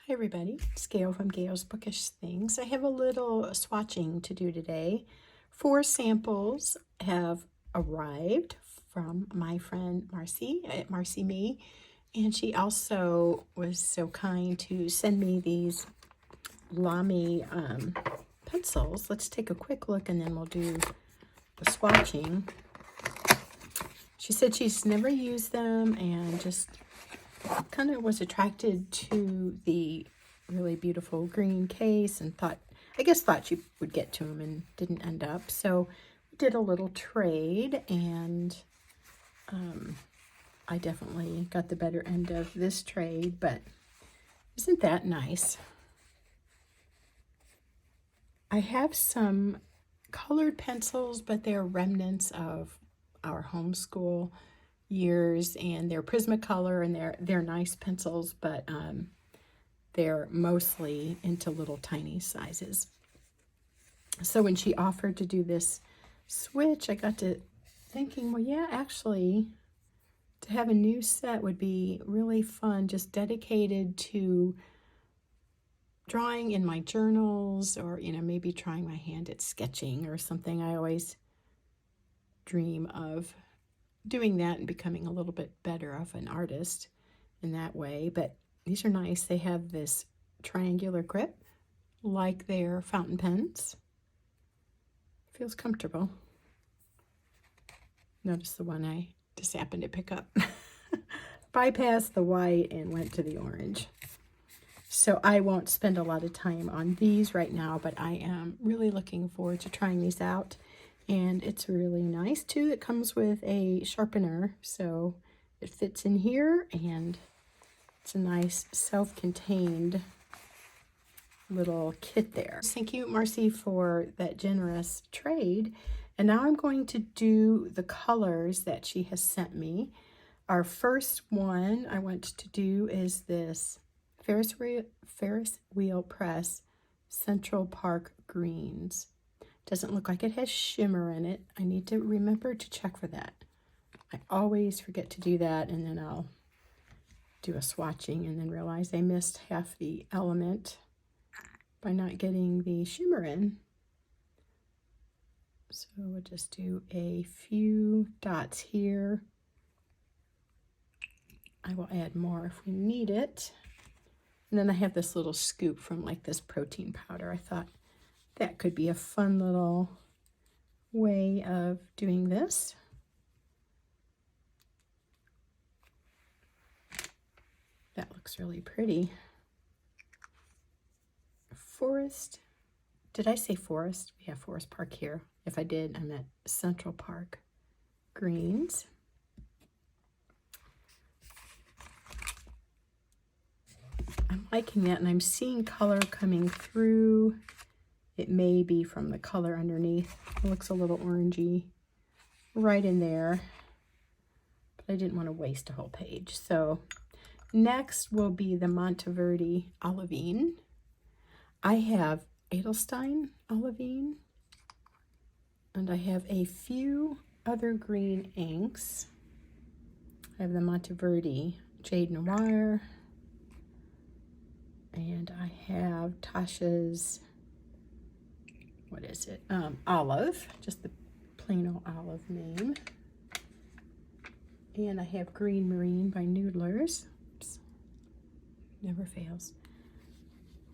Hi everybody, it's Gail from Gail's Bookish Things. I have a little swatching to do today. 4 samples have arrived from my friend Marcy at Marcy Me, and she also was so kind to send me these Lamy pencils. Let's take a quick look and then we'll do the swatching. She said she's never used them and just kind of was attracted to the really beautiful green case and thought she would get to them and didn't end up. So we did a little trade, and I definitely got the better end of this trade, but isn't that nice? I have some colored pencils, but they're remnants of our homeschool years, and they're Prismacolor, and they're nice pencils, but they're mostly into little tiny sizes. So when she offered to do this switch, I got to thinking, well, yeah, actually, to have a new set would be really fun, just dedicated to drawing in my journals, or maybe trying my hand at sketching or something. I always dream of doing that and becoming a little bit better of an artist in that way. But these are nice. They have this triangular grip like their fountain pens. Feels comfortable. Notice the one I just happened to pick up. Bypassed the white and went to the orange. So I won't spend a lot of time on these right now, but I am really looking forward to trying these out. And it's really nice too. It comes with a sharpener, so it fits in here, and it's a nice self-contained little kit there. Thank you, Marcy, for that generous trade. And now I'm going to do the colors that she has sent me. Our first one I want to do is this Ferris Wheel Press Central Park Greens. Doesn't look like it has shimmer in it. I need to remember to check for that. I always forget to do that, and then I'll do a swatching and then realize I missed half the element by not getting the shimmer in. So we'll just do a few dots here. I will add more if we need it. And then I have this little scoop from like this protein powder. I thought that could be a fun little way of doing this. That looks really pretty. Forest. Did I say forest? We have Forest Park here. If I did, I meant Central Park Greens. I'm liking that, and I'm seeing color coming through. It may be from the color underneath. It looks a little orangey right in there, but I didn't want to waste a whole page. So next will be the Monteverde Olivine. I have Edelstein Olivine, and I have a few other green inks. I have the Monteverde Jade Noir, and I have Tasha's, what is it? Olive, just the plain old olive name. And I have Green Marine by Noodlers. Oops. Never fails.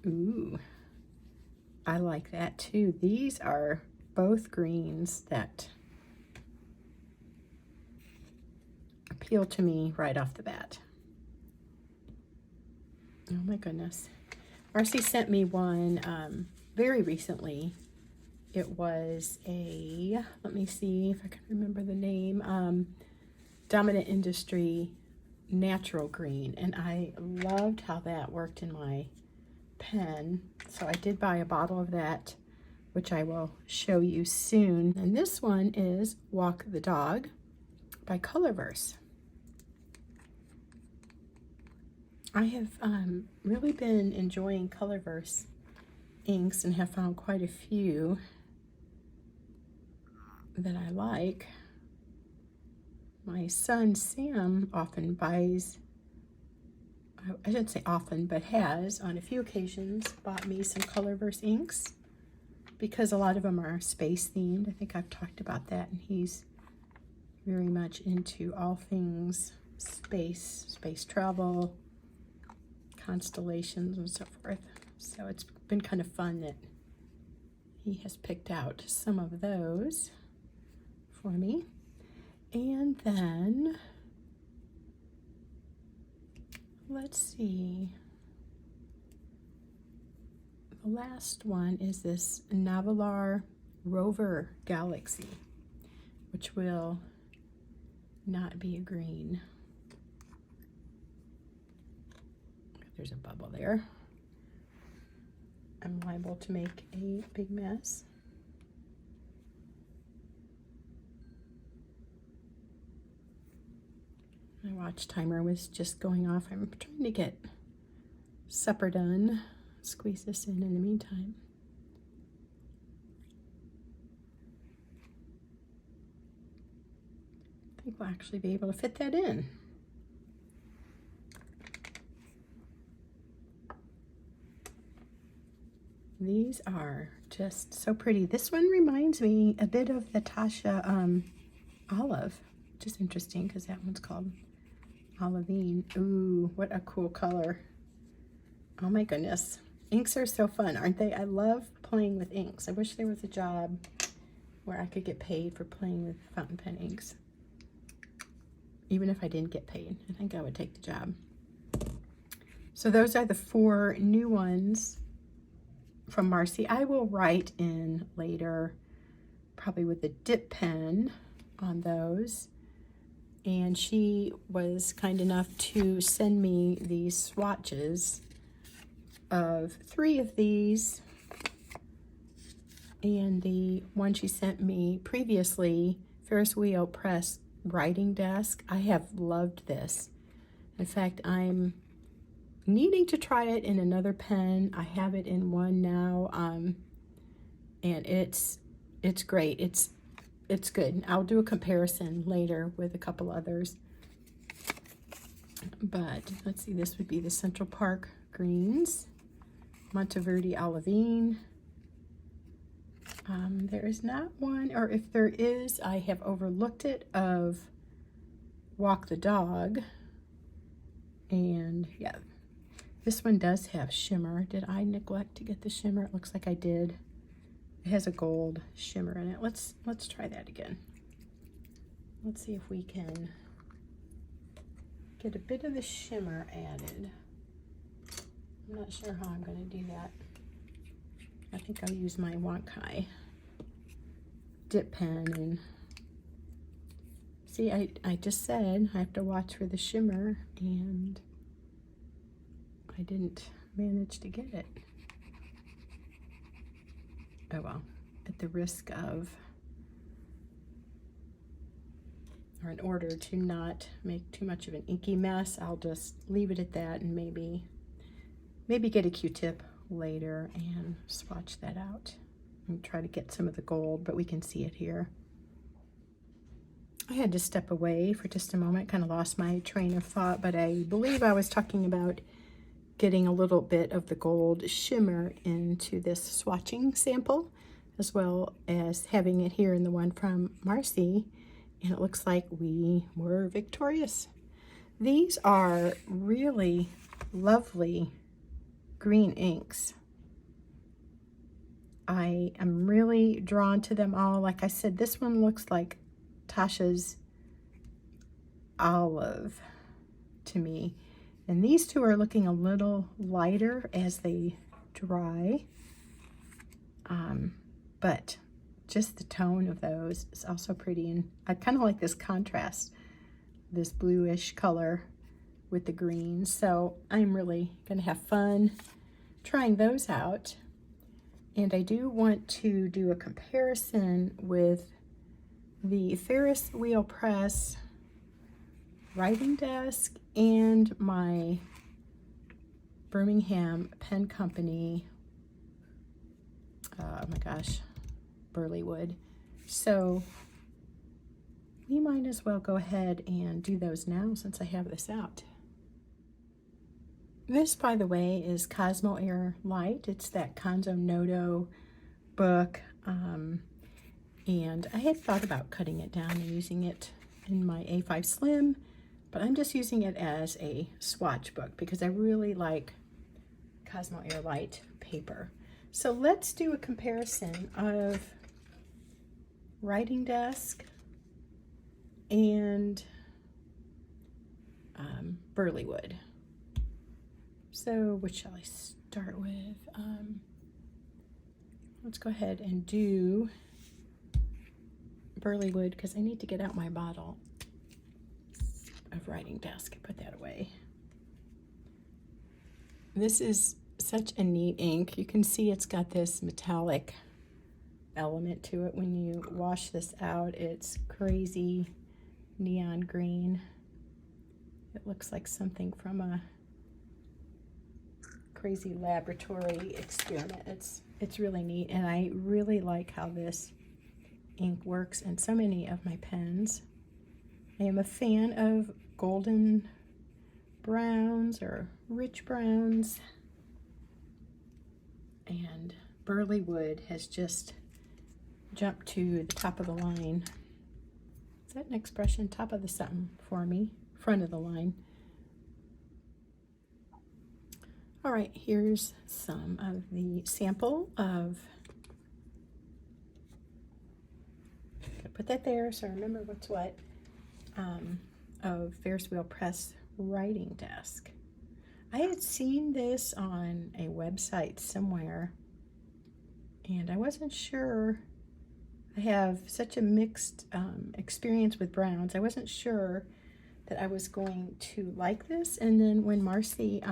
Ooh, I like that too. These are both greens that appeal to me right off the bat. Oh my goodness. Marcy sent me one very recently. It was a, let me see if I can remember the name, Dominant Industry Natural Green, and I loved how that worked in my pen. So I did buy a bottle of that, which I will show you soon. And this one is Walk the Dog by Colorverse. I have really been enjoying Colorverse inks and have found quite a few that I like. My son Sam often buys I shouldn't say often, but has on a few occasions bought me some Colorverse inks because a lot of them are space themed. I think I've talked about that, and he's very much into all things space travel, constellations, and so forth. So it's been kind of fun that he has picked out some of those for me. And then, let's see. The last one is this Navilar Rover Galaxy, which will not be a green. There's a bubble there. I'm liable to make a big mess. My watch timer was just going off. I'm trying to get supper done. Squeeze this in the meantime. I think we'll actually be able to fit that in. These are just so pretty. This one reminds me a bit of the Tasha Olive, which is interesting because that one's called Olivine. Ooh, what a cool color. Oh my goodness. Inks are so fun, aren't they? I love playing with inks. I wish there was a job where I could get paid for playing with fountain pen inks. Even if I didn't get paid, I think I would take the job. So those are the 4 new ones from Marcy. I will write in later, probably with a dip pen on those. And she was kind enough to send me these swatches of 3 of these. And the one she sent me previously, Ferris Wheel Press Writing Desk. I have loved this. In fact, I'm needing to try it in another pen. I have it in one now, and it's great. It's good. I'll do a comparison later with a couple others. But let's see, this would be the Central Park Greens, Monteverde Olivine. There is not one, or if there is, I have overlooked it, of Walk the Dog. And yeah, this one does have shimmer. Did I neglect to get the shimmer? It looks like I did. It has a gold shimmer in it. Let's try that again. Let's see if we can get a bit of the shimmer added. I'm not sure how I'm going to do that. I think I'll use my Wankai dip pen and see, I just said I have to watch for the shimmer, and I didn't manage to get it. Oh well, at the risk of, or in order to not make too much of an inky mess, I'll just leave it at that and maybe get a Q-tip later and swatch that out and try to get some of the gold, but we can see it here. I had to step away for just a moment, kind of lost my train of thought, but I believe I was talking about getting a little bit of the gold shimmer into this swatching sample, as well as having it here in the one from Marcy, and it looks like we were victorious. These are really lovely green inks. I am really drawn to them all. Like I said, this one looks like Tasha's Olive to me. And these two are looking a little lighter as they dry. But just the tone of those is also pretty. And I kind of like this contrast, this bluish color with the green. So I'm really going to have fun trying those out. And I do want to do a comparison with the Ferris Wheel Press Writing Desk and my Birmingham Pen Company, oh my gosh, Burleywood. So we might as well go ahead and do those now since I have this out. This, by the way, is Cosmo Air Light. It's that Kanzo Noto book. And I had thought about cutting it down and using it in my A5 Slim, but I'm just using it as a swatch book because I really like Cosmo Air Light paper. So let's do a comparison of writing desk and burley wood. So which shall I start with? Let's go ahead and do burley wood because I need to get out my bottle of writing desk. Put that away. This is such a neat ink. You can see it's got this metallic element to it. When you wash this out, it's crazy neon green. It looks like something from a crazy laboratory experiment. It's really neat, and I really like how this ink works in so many of my pens. I am a fan of golden browns or rich browns, and burley wood has just jumped to the top of the line. Is that an expression? Top of the something for me. Front of the line. All right, here's some of the sample of, put that there so I remember what's what, of Ferris Wheel Press writing desk. I had seen this on a website somewhere, and I wasn't sure. I have such a mixed experience with browns. I wasn't sure that I was going to like this, and then when Marcy,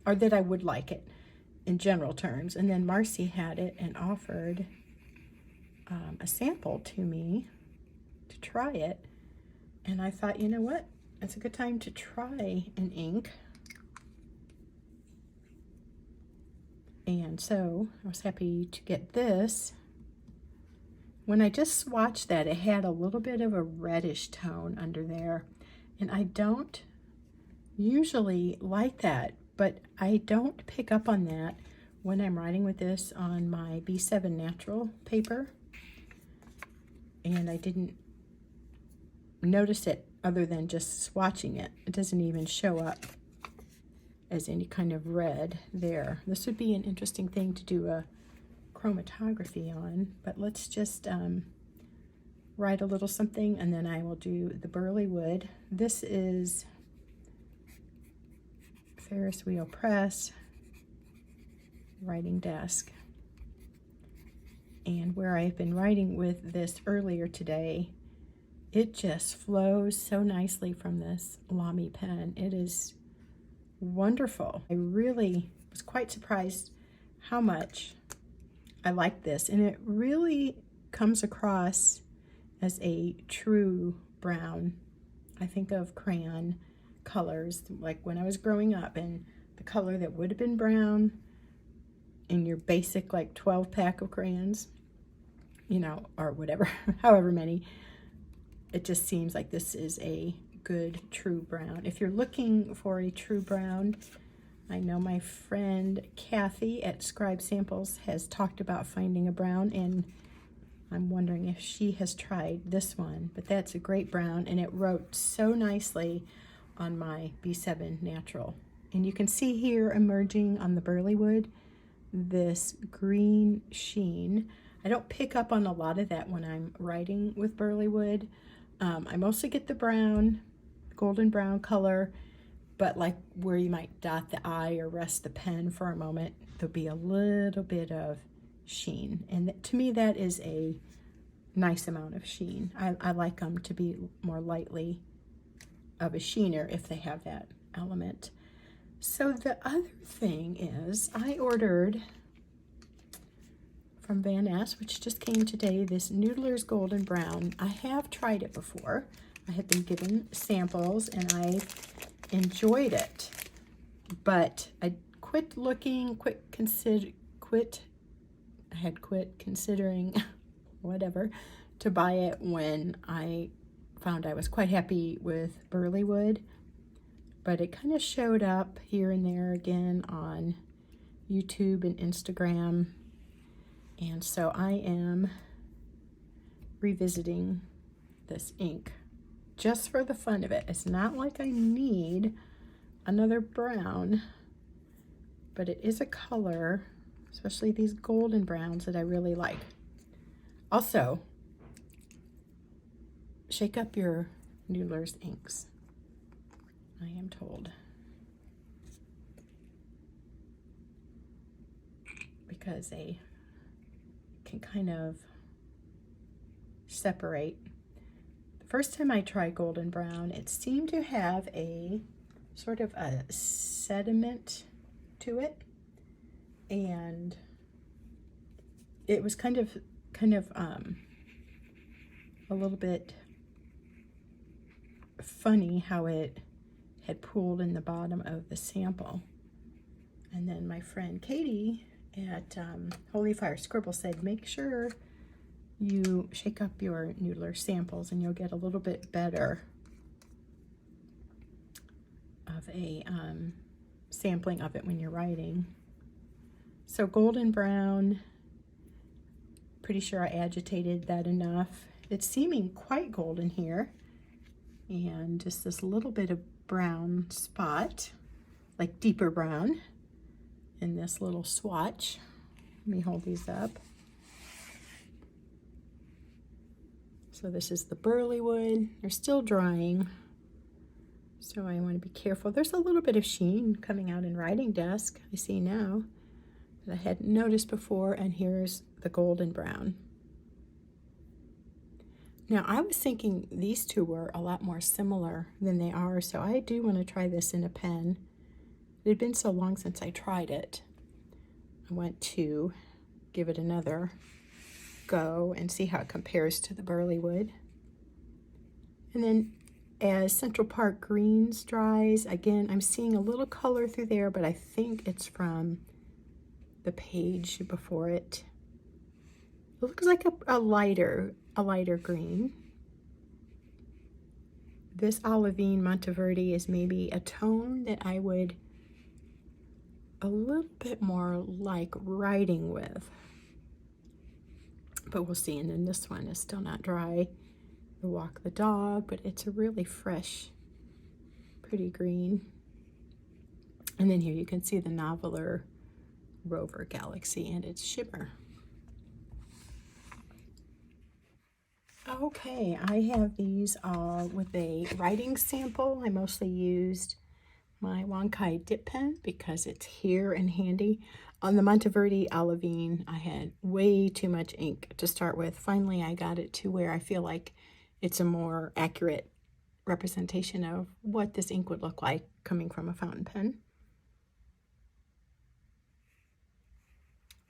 or that I would like it in general terms, and then Marcy had it and offered a sample to me to try it, and I thought, you know what, it's a good time to try an ink. And so I was happy to get this. When I just swatched that, it had a little bit of a reddish tone under there, and I don't usually like that, but I don't pick up on that when I'm writing with this on my B7 natural paper, and I didn't notice it other than just swatching it. It doesn't even show up as any kind of red there. This would be an interesting thing to do a chromatography on, but let's just write a little something, and then I will do the burley wood. This is Ferris Wheel Press writing desk, and where I've been writing with this earlier today, it just flows so nicely from this Lamy pen. It is wonderful. I really was quite surprised how much I like this, and it really comes across as a true brown. I think of crayon colors, like when I was growing up, and the color that would have been brown in your basic like 12 pack of crayons, you know, or whatever, however many. It just seems like this is a good true brown. If you're looking for a true brown, I know my friend Kathy at Scribe Samples has talked about finding a brown, and I'm wondering if she has tried this one, but that's a great brown, and it wrote so nicely on my B7 natural. And you can see here emerging on the burley wood this green sheen. I don't pick up on a lot of that when I'm writing with burley wood. I mostly get the brown, golden brown color, but like where you might dot the I or rest the pen for a moment, there'll be a little bit of sheen, and to me that is a nice amount of sheen. I like them to be more lightly of a sheener if they have that element. So the other thing is, I ordered from Van Ness, which just came today, this Noodler's Golden Brown. I have tried it before. I have been given samples and I enjoyed it, but I had quit considering whatever to buy it when I found I was quite happy with burley wood. but it kind of showed up here and there again on YouTube and Instagram. And so I am revisiting this ink just for the fun of it. It's not like I need another brown, but it is a color, especially these golden browns, that I really like. Also, shake up your Noodler's inks, I am told, because they can kind of separate. The first time I tried golden brown, it seemed to have a sort of a sediment to it, and it was kind of a little bit funny how it had pooled in the bottom of the sample. And then my friend Katie at Holy Fire Scribble said, make sure you shake up your Noodler samples and you'll get a little bit better of a sampling of it when you're writing. So golden brown, pretty sure I agitated that enough. It's seeming quite golden here, and just this little bit of brown spot, like deeper brown, in this little swatch. Let me hold these up. So this is the burley wood. They're still drying, so I want to be careful. There's a little bit of sheen coming out in writing desk, I see now, that I hadn't noticed before. And here's the golden brown. Now I was thinking these two were a lot more similar than they are, so I do want to try this in a pen. It had been so long since I tried it. I want to give it another go and see how it compares to the burley wood. And then as Central Park Greens dries, again, I'm seeing a little color through there, but I think it's from the page before it. It looks like a lighter green. This Olivine Monteverde is maybe a tone that I would a little bit more like writing with, but we'll see. And then this one is still not dry, the Walk the Dog, but it's a really fresh, pretty green. And then here you can see the Noveler Rover Galaxy and its shimmer. Okay, I have these all with a writing sample. I mostly used my Wankai dip pen because it's here and handy. On the Monteverde Olivine, I had way too much ink to start with. Finally, I got it to where I feel like it's a more accurate representation of what this ink would look like coming from a fountain pen.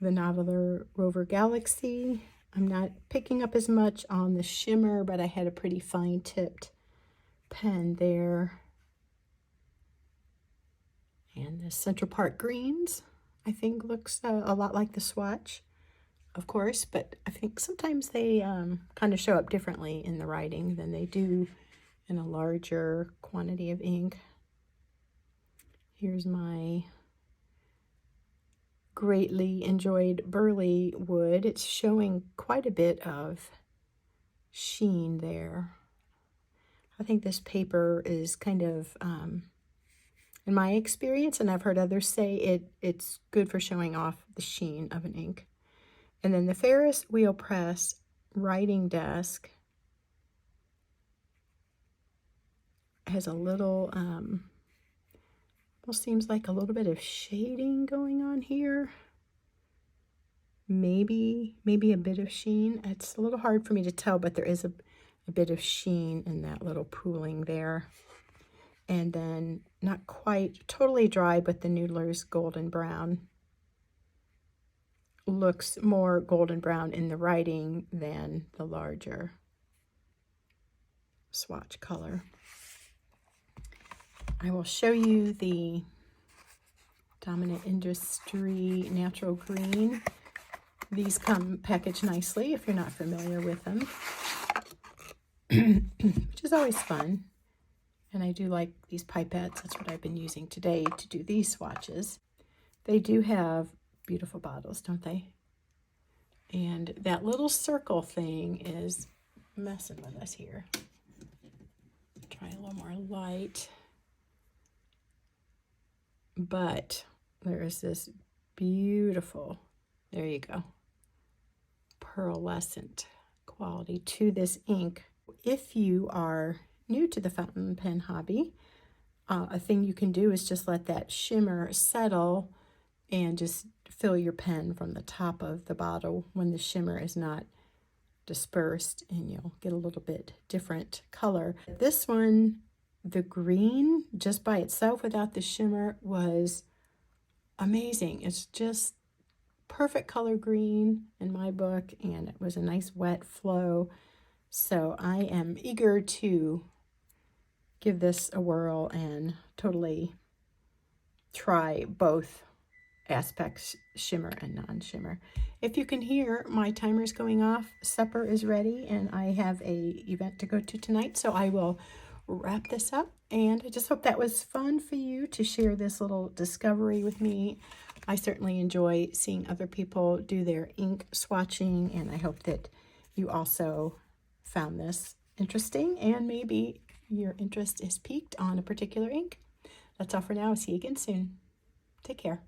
The Noveler Rover Galaxy, I'm not picking up as much on the shimmer, but I had a pretty fine tipped pen there. And the Central Park Greens, I think, looks a lot like the swatch, of course, but I think sometimes they kind of show up differently in the writing than they do in a larger quantity of ink. Here's my greatly enjoyed burley wood. It's showing quite a bit of sheen there. I think this paper is kind of, in my experience, and I've heard others say it's good for showing off the sheen of an ink. And then the Ferris Wheel Press writing desk has a little, almost seems like a little bit of shading going on here. Maybe a bit of sheen. It's a little hard for me to tell, but there is a bit of sheen in that little pooling there. And then not quite totally dry, but the Noodler's golden brown looks more golden brown in the writing than the larger swatch color. I will show you the Dominant Industry Natural Green. These come packaged nicely if you're not familiar with them, which is always fun And I do like these pipettes. That's what I've been using today to do these swatches. They do have beautiful bottles, don't they? And that little circle thing is messing with us here. Try a little more light. But there is this beautiful, there you go, pearlescent quality to this ink. If you are new to the fountain pen hobby, a thing you can do is just let that shimmer settle and just fill your pen from the top of the bottle when the shimmer is not dispersed, and you'll get a little bit different color. This one, the green just by itself without the shimmer was amazing. It's just perfect color green in my book, and it was a nice wet flow. So I am eager to give this a whirl and totally try both aspects, shimmer and non-shimmer. If you can hear, my timer's going off. Supper is ready, and I have a event to go to tonight, so I will wrap this up. And I just hope that was fun for you to share this little discovery with me. I certainly enjoy seeing other people do their ink swatching, and I hope that you also found this interesting, and maybe your interest is piqued on a particular ink. That's all for now. See you again soon. Take care.